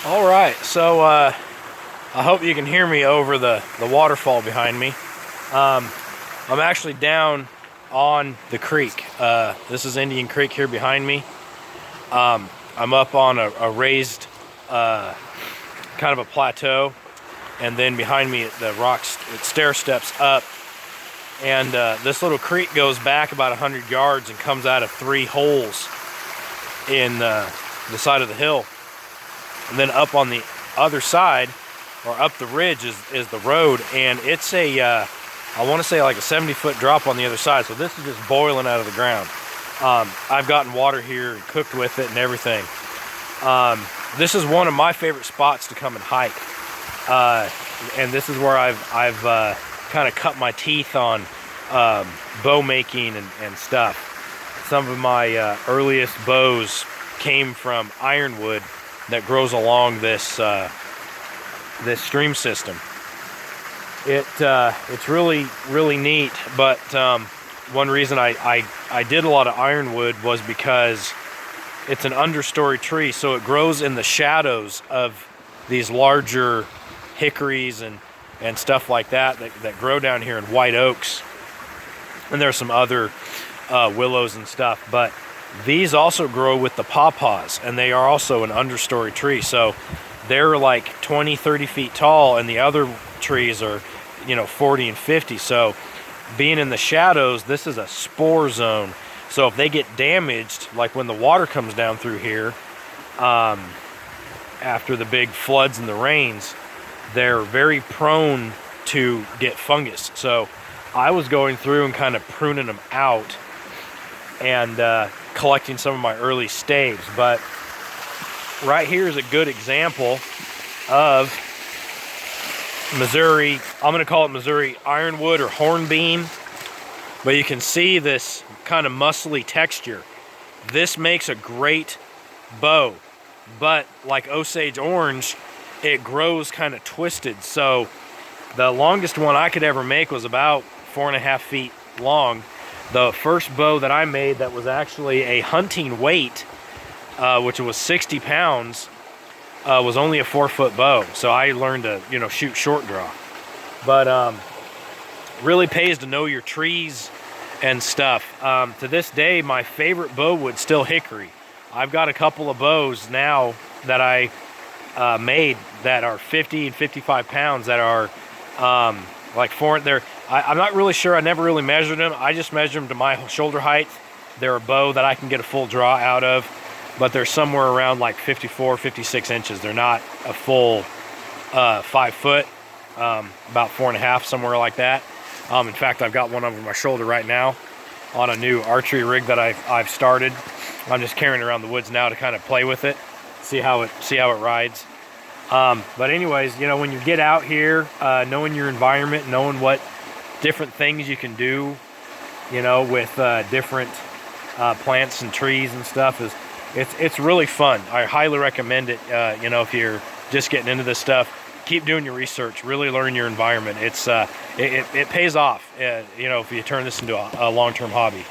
All right, so I hope you can hear me over the waterfall behind me. I'm actually down on the creek. This is Indian Creek here behind me. I'm up on a raised kind of a plateau, and then behind me the rocks, it stair steps up, and this little creek goes back about 100 yards and comes out of 3 holes in the side of the hill. And then up on the other side, or up the ridge, is the road, and it's a I want to say like a 70-foot drop on the other side. So this is just boiling out of the ground. I've gotten water here and cooked with it and everything. This is one of my favorite spots to come and hike, and this is where I've kind of cut my teeth on bow making and stuff. Some of my earliest bows came from ironwood that grows along this this stream system. It's really neat, but one reason I did a lot of ironwood was because it's an understory tree, so it grows in the shadows of these larger hickories and stuff like that grow down here, in white oaks, and there's some other willows and stuff, but these also grow with the pawpaws, and they are also an understory tree. So they're like 20-30 feet tall, and the other trees are 40 and 50. So being in the shadows, this is a spore zone. So if they get damaged, like when the water comes down through here after the big floods and the rains, they're very prone to get fungus. So I was going through and kind of pruning them out and collecting some of my early staves. But right here is a good example of Missouri, I'm going to call it Missouri ironwood or hornbeam, but you can see this kind of muscly texture. This makes a great bow, but like Osage orange, it grows kind of twisted. So the longest one I could ever make was about 4.5 feet long. The first bow that I made that was actually a hunting weight, which was 60 pounds, was only a 4-foot bow. So I learned to, shoot short draw. But really pays to know your trees and stuff. To this day, my favorite bow wood's still hickory. I've got a couple of bows now that I made that are 50 and 55 pounds that are like I'm not really sure. I never really measured them. I just measured them to my shoulder height. They're a bow that I can get a full draw out of, but they're somewhere around like 54, 56 inches. They're not a full 5 foot, about 4.5, somewhere like that. In fact, I've got one over my shoulder right now on a new archery rig that I've started. I'm just carrying it around the woods now to kind of play with it, see how it rides. But anyways, when you get out here, knowing your environment, knowing what different things you can do, with different plants and trees and stuff, it's really fun. I highly recommend it. If you're just getting into this stuff, keep doing your research, really learn your environment. It pays off, if you turn this into a long-term hobby.